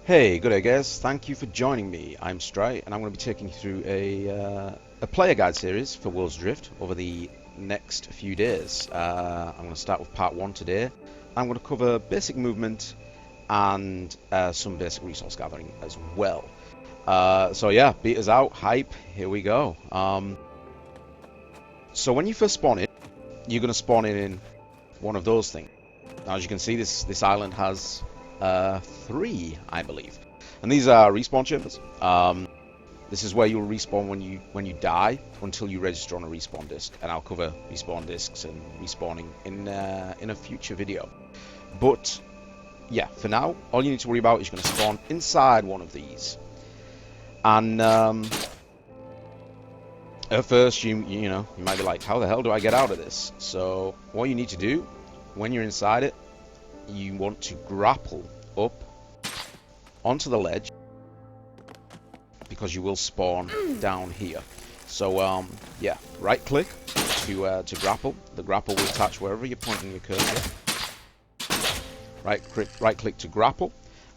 Hey, good day guys. Thank you for joining me. I'm Stray, and I'm going to be taking you through a player guide series for Worlds Adrift over the next few days. I'm going to start with part 1 today. I'm going to cover basic movement and some basic resource gathering as well. So yeah, beaters out, hype, here we go. So when you first spawn in, you're going to spawn in one of those things. Now, as you can see, this island has 3, I believe, and these are respawn chambers. This is where you'll respawn when you die until you register on a respawn disc, and I'll cover respawn discs and respawning in a future video. But yeah, for now, all you need to worry about is you're going to spawn inside one of these, and at first you might be like, how the hell do I get out of this? So what you need to do when you're inside it, you want to grapple up onto the ledge, because you will spawn down here. So yeah, right click to grapple. The grapple will attach wherever you're pointing your cursor. Right click to grapple,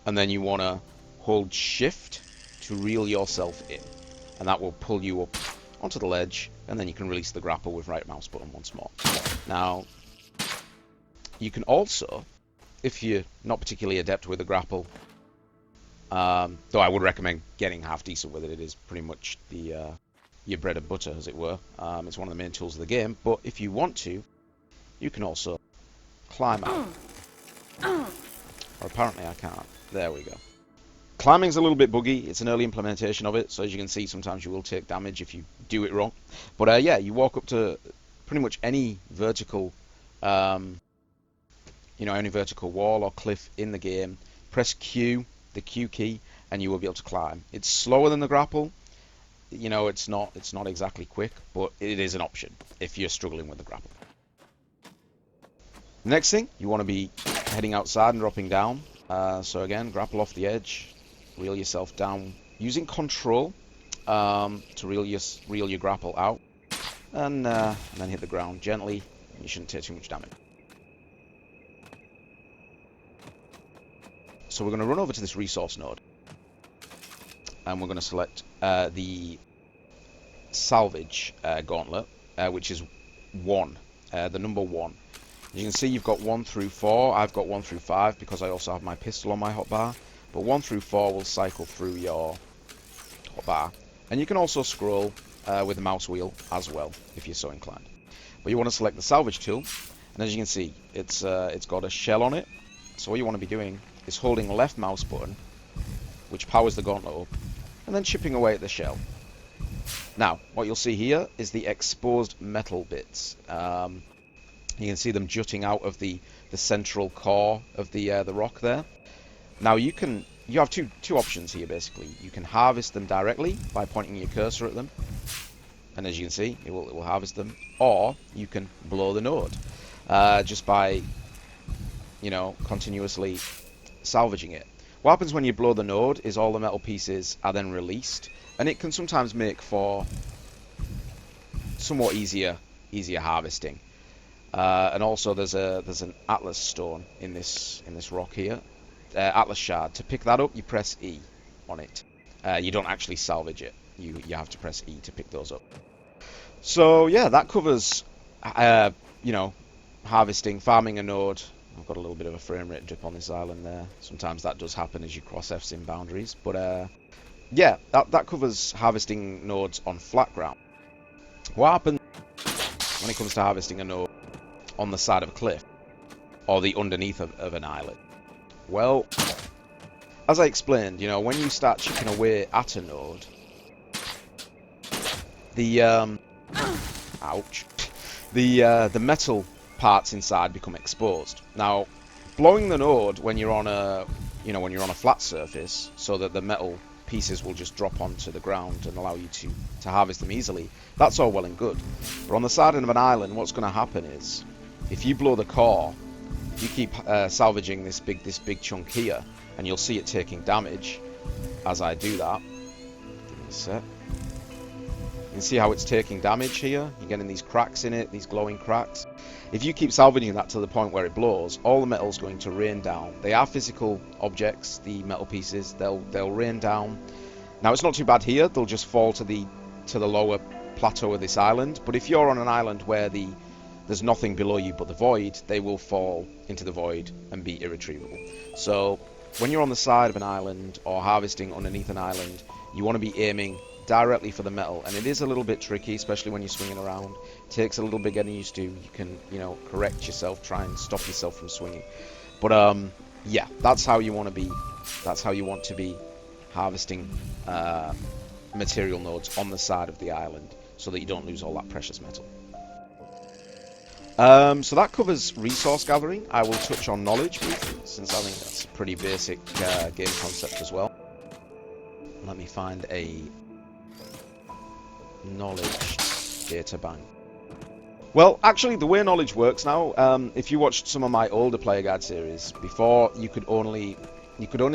and then you want to hold shift to reel yourself in, and that will pull you up onto the ledge, and then you can release the grapple with right mouse button once more. Now you can also, if you're not particularly adept with the grapple, though I would recommend getting half decent with it. It is pretty much the your bread and butter, as it were. It's one of the main tools of the game. But if you want to, you can also climb out. Or apparently I can't. There we go. Climbing's a little bit buggy. It's an early implementation of it, so as you can see, sometimes you will take damage if you do it wrong. But yeah, you walk up to pretty much any vertical, any vertical wall or cliff in the game. Press Q, the Q key, and you will be able to climb. It's slower than the grapple. It's not exactly quick, but it is an option if you're struggling with the grapple. Next thing, you want to be heading outside and dropping down. So again, grapple off the edge, reel yourself down using control to reel your grapple out, and then hit the ground gently. You shouldn't take too much damage. So we're going to run over to this resource node, and we're going to select the salvage gauntlet, which is 1, the number 1. As you can see, you've got 1 through 4. I've got 1 through 5 because I also have my pistol on my hotbar. But 1 through 4 will cycle through your hotbar, and you can also scroll with the mouse wheel as well if you're so inclined. But you want to select the salvage tool, and as you can see, it's got a shell on it. So what you want to be doing is holding the left mouse button, which powers the gauntlet up, and then chipping away at the shell. Now, what you'll see here is the exposed metal bits. You can see them jutting out of the central core of the rock there. Now you have two options here basically. You can harvest them directly by pointing your cursor at them, and as you can see, it will harvest them, or you can blow the node just by continuously salvaging it. What happens when you blow the node is all the metal pieces are then released, and it can sometimes make for somewhat easier harvesting. And also there's an Atlas stone in this rock here, Atlas shard. To pick that up, you press E on it. You don't actually salvage it. You have to press E to pick those up. So yeah, that covers harvesting, farming a node. I've got a little bit of a frame rate dip on this island there. Sometimes that does happen as you cross Fs in boundaries. But yeah, that covers harvesting nodes on flat ground. What happens when it comes to harvesting a node on the side of a cliff or the underneath of an island? Well, as I explained, when you start chipping away at a node, the the metal parts inside become exposed. Now, blowing the node when you're on a flat surface, so that the metal pieces will just drop onto the ground and allow you to harvest them easily, that's all well and good. But on the side of an island, what's going to happen is, if you blow the core, you keep salvaging this big chunk here, and you'll see it taking damage as I do that. Give me a sec. You can see how it's taking damage here. You're getting these cracks in it, these glowing cracks. if you keep salvaging that to the point where it blows, all the metal's going to rain down. They are physical objects, the metal pieces. They'll rain down. Now it's not too bad here. They'll just fall to the lower plateau of this island. But if you're on an island where there's nothing below you but the void, they will fall into the void and be irretrievable. So when you're on the side of an island or harvesting underneath an island, you want to be aiming directly for the metal, and it is a little bit tricky, especially when you're swinging around. It takes a little bit getting used to. You can, correct yourself, try and stop yourself from swinging. But yeah, that's how you want to be. That's how you want to be harvesting material nodes on the side of the island, so that you don't lose all that precious metal. So that covers resource gathering. I will touch on knowledge briefly, since I think that's a pretty basic game concept as well. Let me find a knowledge data bank. Well, actually, the way knowledge works now, if you watched some of my older player guide series, before you could only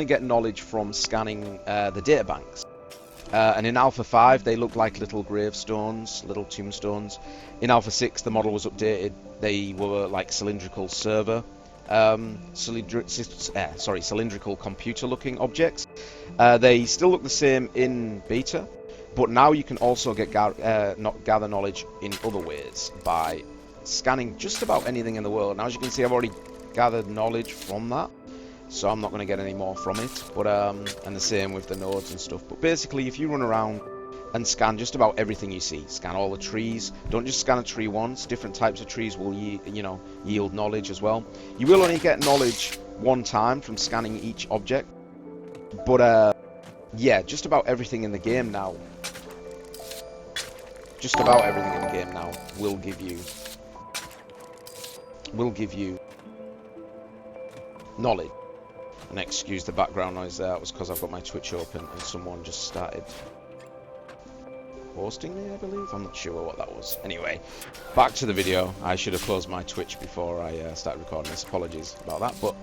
get knowledge from scanning the data banks. And in Alpha 5, they looked like little gravestones, little tombstones. In Alpha 6, the model was updated. They were like cylindrical cylindrical computer-looking objects. They still look the same in beta, but now you can also gather knowledge in other ways by scanning just about anything in the world. Now, as you can see, I've already gathered knowledge from that, so I'm not going to get any more from it. But and the same with the nodes and stuff. But basically, if you run around and scan just about everything you see, scan all the trees. Don't just scan a tree once. Different types of trees will yield knowledge as well. You will only get knowledge one time from scanning each object. But yeah, just about everything in the game now. Just about everything in the game now will give you knowledge. And excuse the background noise there. It was because I've got my Twitch open and someone just started hosting me, I believe. I'm not sure what that was. Anyway, back to the video. I should have closed my Twitch before I started recording this. Apologies about that. But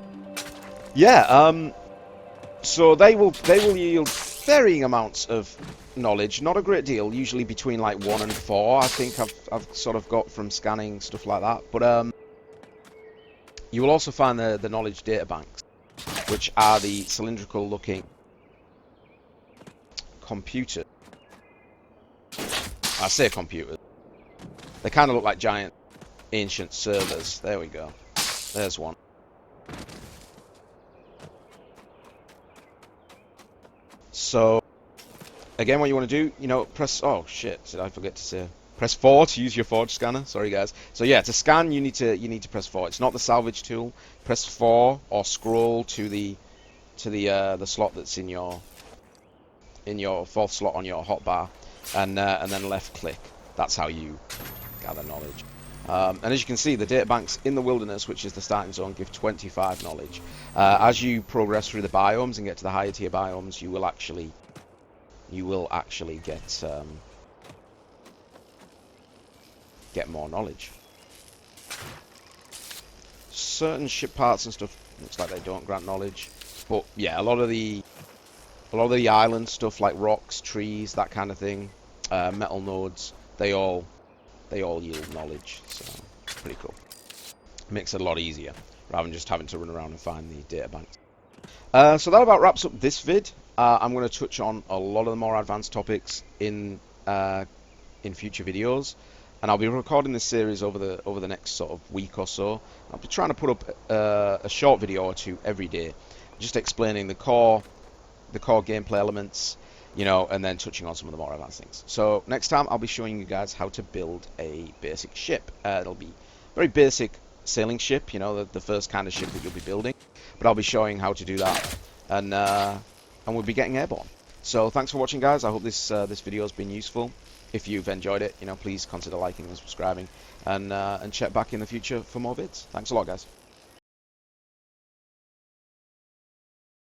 yeah, so they will yield varying amounts of knowledge. Not a great deal. Usually between like 1 and 4. I think I've sort of got from scanning stuff like that. But you will also find the knowledge data banks, which are the cylindrical looking computers. I say computers. They kind of look like giant ancient servers. There we go. There's one. So again, what you want to do, press... Oh shit! Did I forget to say? Press 4 to use your forge scanner. Sorry guys. So yeah, to scan you need to press 4. It's not the salvage tool. Press 4 or scroll to the slot that's in your fourth slot on your hotbar, and then left click. That's how you gather knowledge. And as you can see, the databanks in the wilderness, which is the starting zone, give 25 knowledge. As you progress through the biomes and get to the higher tier biomes, you will actually get more knowledge. Certain ship parts and stuff looks like they don't grant knowledge, but yeah, a lot of the island stuff like rocks, trees, that kind of thing, metal nodes, they all yield knowledge. So pretty cool. Makes it a lot easier rather than just having to run around and find the data banks. So that about wraps up this vid. I'm going to touch on a lot of the more advanced topics in future videos, and I'll be recording this series over the next sort of week or so. I'll be trying to put up a short video or two every day, just explaining the core gameplay elements, and then touching on some of the more advanced things. So next time I'll be showing you guys how to build a basic ship. It'll be very basic sailing ship, the first kind of ship that you'll be building, but I'll be showing how to do that, and we'll be getting airborne. So thanks for watching, guys. I hope this video has been useful. If you've enjoyed it, please consider liking and subscribing, and check back in the future for more vids. Thanks a lot, guys.